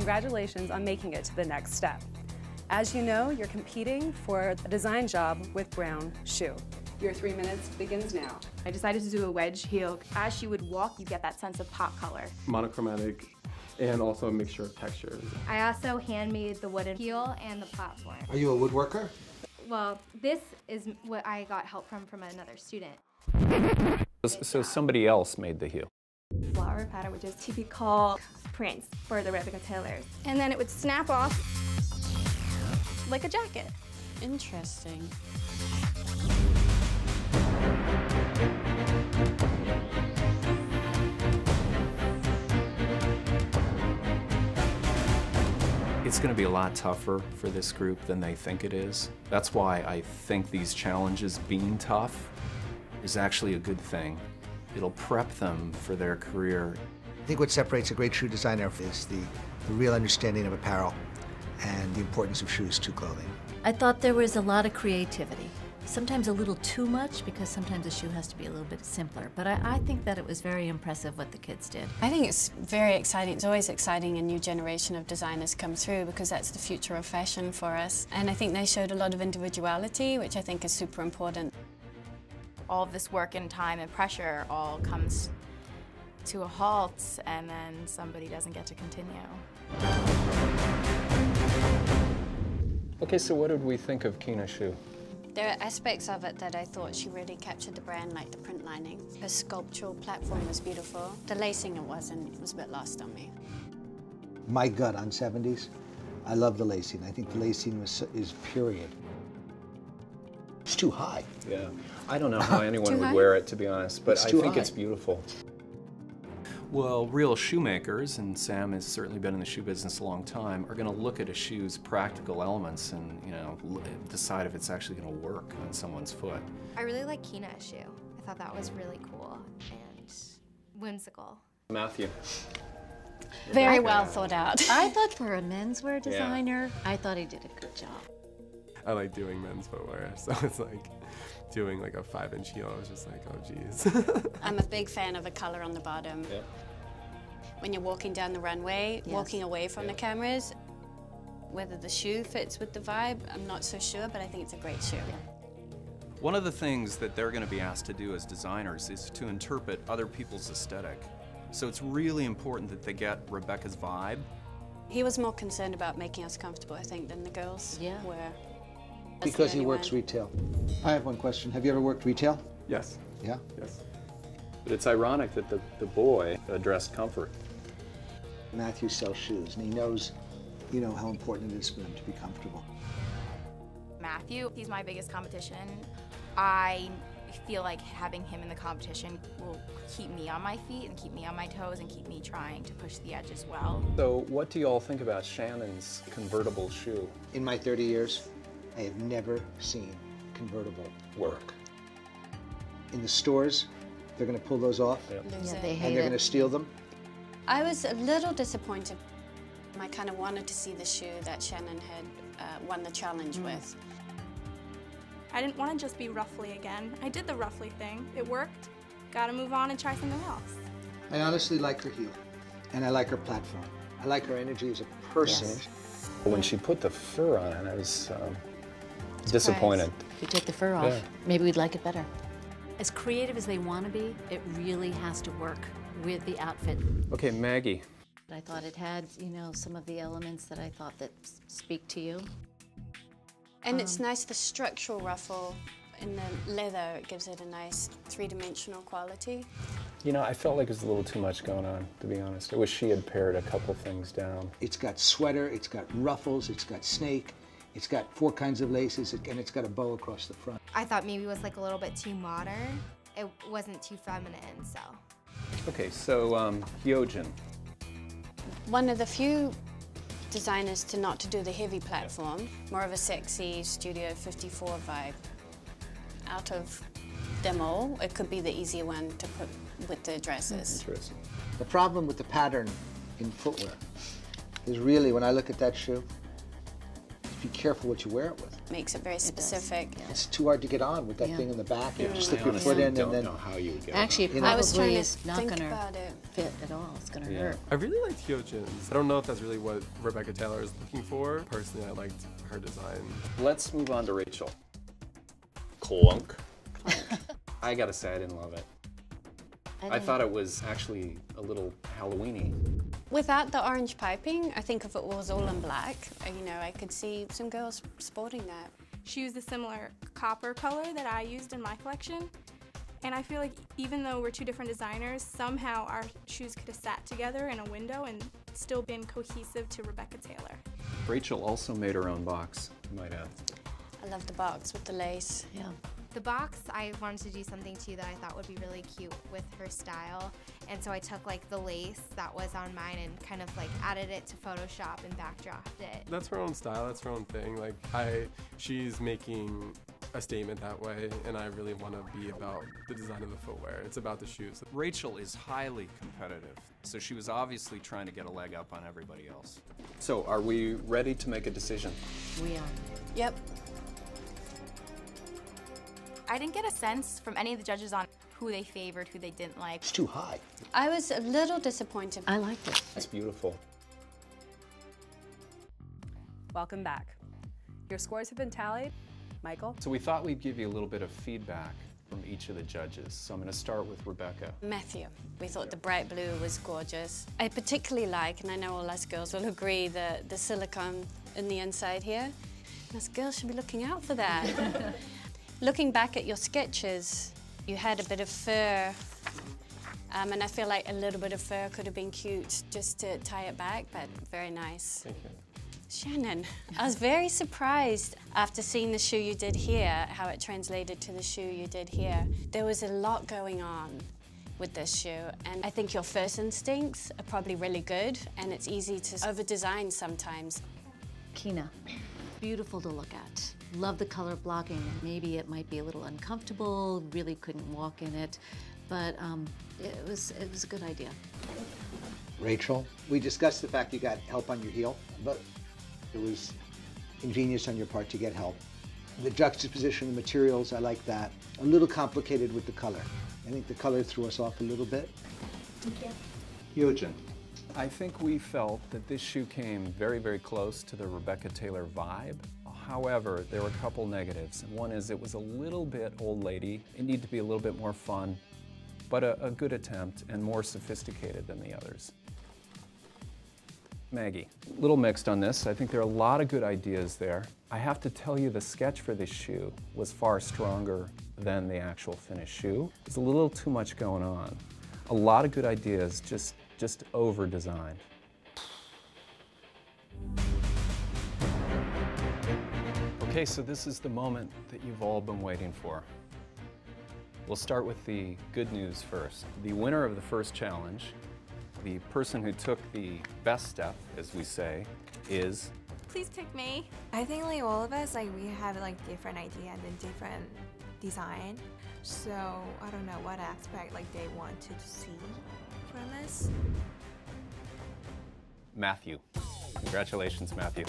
congratulations on making it to the next step. As you know, you're competing for a design job with brown shoe. Your 3 minutes begins now. I decided to do a wedge heel. As she would walk, you get that sense of pop color. Monochromatic and also a mixture of textures. I also handmade the wooden heel and the platform. Are you a woodworker? Well, this is what I got help from another student. So somebody else made the heel. Flower pattern, which is typical prints for the Rebecca Taylors. And then it would snap off like a jacket. Interesting. It's going to be a lot tougher for this group than they think it is. That's why I think these challenges being tough is actually a good thing. It'll prep them for their career. I think what separates a great shoe designer is the real understanding of apparel and the importance of shoes to clothing. I thought there was a lot of creativity. Sometimes a little too much, because sometimes a shoe has to be a little bit simpler. But I think that it was very impressive what the kids did. I think it's very exciting. It's always exciting a new generation of designers come through, because that's the future of fashion for us. And I think they showed a lot of individuality, which I think is super important. All of this work and time and pressure all comes to a halt, and then somebody doesn't get to continue. Okay, so what did we think of Kina's shoe? There are aspects of it that I thought she really captured the brand, like the print lining. Her sculptural platform was beautiful. The lacing it was a bit lost on me. My gut on 70s, I love the lacing. I think the lacing is period. It's too high. Yeah, I don't know how anyone would wear it, to be honest, but I think it's beautiful. Well, real shoemakers, and Sam has certainly been in the shoe business a long time, are going to look at a shoe's practical elements and, you know, decide if it's actually going to work on someone's foot. I really like Kina's shoe. I thought that was really cool and whimsical. Matthew. Very well thought out. I thought for a menswear designer, I thought he did a good job. I like doing men's footwear, so it's like doing like a 5-inch heel. I was just like, oh geez. I'm a big fan of the color on the bottom. Yeah. When you're walking down the runway, walking away from the cameras, whether the shoe fits with the vibe, I'm not so sure, but I think it's a great shoe. One of the things that they're going to be asked to do as designers is to interpret other people's aesthetic. So it's really important that they get Rebecca's vibe. He was more concerned about making us comfortable, I think, than the girls were. Because he works retail. I have one question. Have you ever worked retail? Yes. Yeah? Yes. But it's ironic that the boy addressed comfort. Matthew sells shoes, and he knows, you know, how important it is for them to be comfortable. Matthew, he's my biggest competition. I feel like having him in the competition will keep me on my feet and keep me on my toes and keep me trying to push the edge as well. So what do you all think about Shannon's convertible shoe? In my 30 years, I have never seen convertible work. In the stores, they're going to pull those off, Yeah, they hate and they're going to steal them. I was a little disappointed. I kind of wanted to see the shoe that Shannon had won the challenge with. I didn't want to just be ruffly again. I did the ruffly thing. It worked. Gotta move on and try something else. I honestly like her heel, and I like her platform. I like her energy as a person. Yes. When she put the fur on it, I was disappointed. If you take the fur off, maybe we'd like it better. As creative as they want to be, it really has to work with the outfit. Okay, Maggie. I thought it had, you know, some of the elements that I thought that speak to you. And it's nice, the structural ruffle in the leather, it gives it a nice three-dimensional quality. You know, I felt like there's a little too much going on, to be honest. I wish she had pared a couple things down. It's got sweater, it's got ruffles, it's got snake, it's got 4 kinds of laces, and it's got a bow across the front. I thought maybe it was like a little bit too modern. It wasn't too feminine, so. Okay, so Hyojin. One of the few designers to do the heavy platform, more of a sexy Studio 54 vibe. Out of them all, it could be the easier one to put with the dresses. Interesting. The problem with the pattern in footwear is really, when I look at that shoe, it's be careful what you wear it with. Makes it very specific. Yeah. It's too hard to get on with that thing in the back. You just slip your foot in and then... know how you would get Actually, it it I was trying probably to is not think going about to it. fit at all. It's going to hurt. I really liked Hyojin's. I don't know if that's really what Rebecca Taylor is looking for. Personally, I liked her design. Let's move on to Rachel. Clunk. I gotta say, I didn't love it. I thought it was actually a little Halloween-y. Without the orange piping, I think if it was all in black, you know, I could see some girls sporting that. She used a similar copper color that I used in my collection. And I feel like even though we're two different designers, somehow our shoes could have sat together in a window and still been cohesive to Rebecca Taylor. Rachel also made her own box, I might add. I love the box with the lace. Yeah. The box, I wanted to do something too that I thought would be really cute with her style. And so I took like the lace that was on mine and kind of like added it to Photoshop and backdropped it. That's her own style, that's her own thing. Like, she's making a statement that way, and I really want to be about the design of the footwear. It's about the shoes. Rachel is highly competitive, so she was obviously trying to get a leg up on everybody else. So, are we ready to make a decision? We are. Yep. I didn't get a sense from any of the judges on who they favored, who they didn't like. It's too high. I was a little disappointed. I liked it. That's beautiful. Welcome back. Your scores have been tallied. Michael? So we thought we'd give you a little bit of feedback from each of the judges. So I'm going to start with Rebecca. Matthew. We thought the bright blue was gorgeous. I particularly like, and I know all us girls will agree, the silicone in the inside here. Us girls should be looking out for that. Looking back at your sketches, you had a bit of fur, and I feel like a little bit of fur could have been cute just to tie it back, but very nice. Thank you. Shannon, I was very surprised after seeing the shoe you did here, how it translated to the shoe you did here. There was a lot going on with this shoe, and I think your first instincts are probably really good, and it's easy to over-design sometimes. Kina, beautiful to look at. Love the color blocking. Maybe it might be a little uncomfortable, really couldn't walk in it, but it was a good idea. Rachel, we discussed the fact you got help on your heel, but it was ingenious on your part to get help. The juxtaposition of the materials, I like that. A little complicated with the color. I think the color threw us off a little bit. Thank you. Hyojin. I think we felt that this shoe came very, very close to the Rebecca Taylor vibe. However, there were a couple negatives. One is it was a little bit old lady. It needed to be a little bit more fun, but a good attempt and more sophisticated than the others. Maggie, a little mixed on this. I think there are a lot of good ideas there. I have to tell you, the sketch for this shoe was far stronger than the actual finished shoe. There's a little too much going on. A lot of good ideas, just over-designed. Okay, so this is the moment that you've all been waiting for. We'll start with the good news first. The winner of the first challenge, the person who took the best step, as we say, is... Please pick me. I think like all of us, like we have like different idea and then different design. So I don't know what aspect like they wanted to see from us. Matthew. Congratulations, Matthew.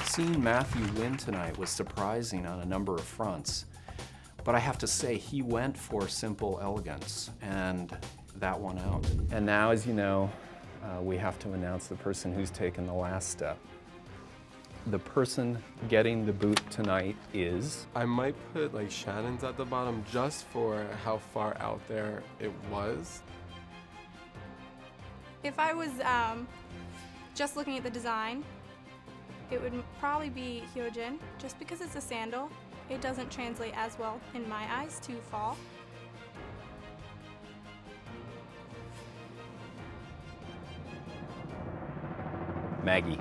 Seeing Matthew win tonight was surprising on a number of fronts, but I have to say he went for simple elegance, and that won out. And now, as you know, we have to announce the person who's taken the last step. The person getting the boot tonight is... I might put like Shannon's at the bottom just for how far out there it was. If I was just looking at the design, it would probably be Hyojin, just because it's a sandal. It doesn't translate as well, in my eyes, to fall. Maggie.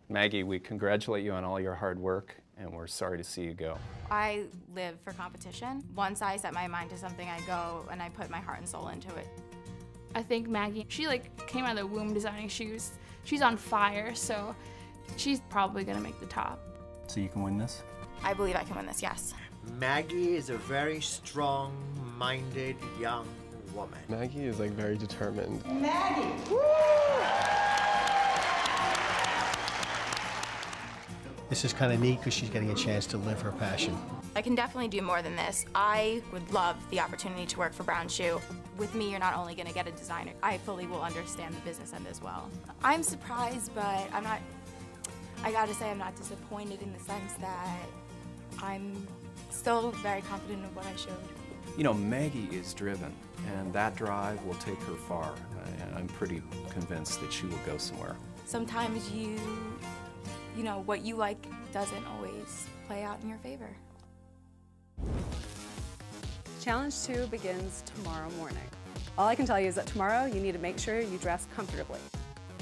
Maggie, we congratulate you on all your hard work, and we're sorry to see you go. I live for competition. Once I set my mind to something, I go and I put my heart and soul into it. I think Maggie, she like came out of the womb designing shoes. She's on fire, so she's probably gonna make the top. So you can win this? I believe I can win this, yes. Maggie is a very strong-minded young woman. Maggie is like very determined. Maggie! Woo! This is kind of neat because she's getting a chance to live her passion. I can definitely do more than this. I would love the opportunity to work for Brown Shoe. With me, you're not only going to get a designer, I fully will understand the business end as well. I'm surprised, but I gotta say I'm not disappointed in the sense that I'm still very confident of what I showed. You know, Maggie is driven, and that drive will take her far. I'm pretty convinced that she will go somewhere. Sometimes you know, what you like doesn't always play out in your favor. Challenge 2 begins tomorrow morning. All I can tell you is that tomorrow you need to make sure you dress comfortably.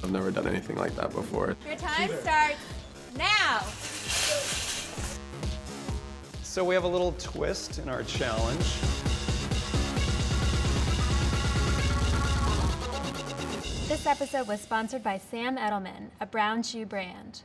I've never done anything like that before. Your time starts now. So we have a little twist in our challenge. This episode was sponsored by Sam Edelman, a Brown Shoe brand.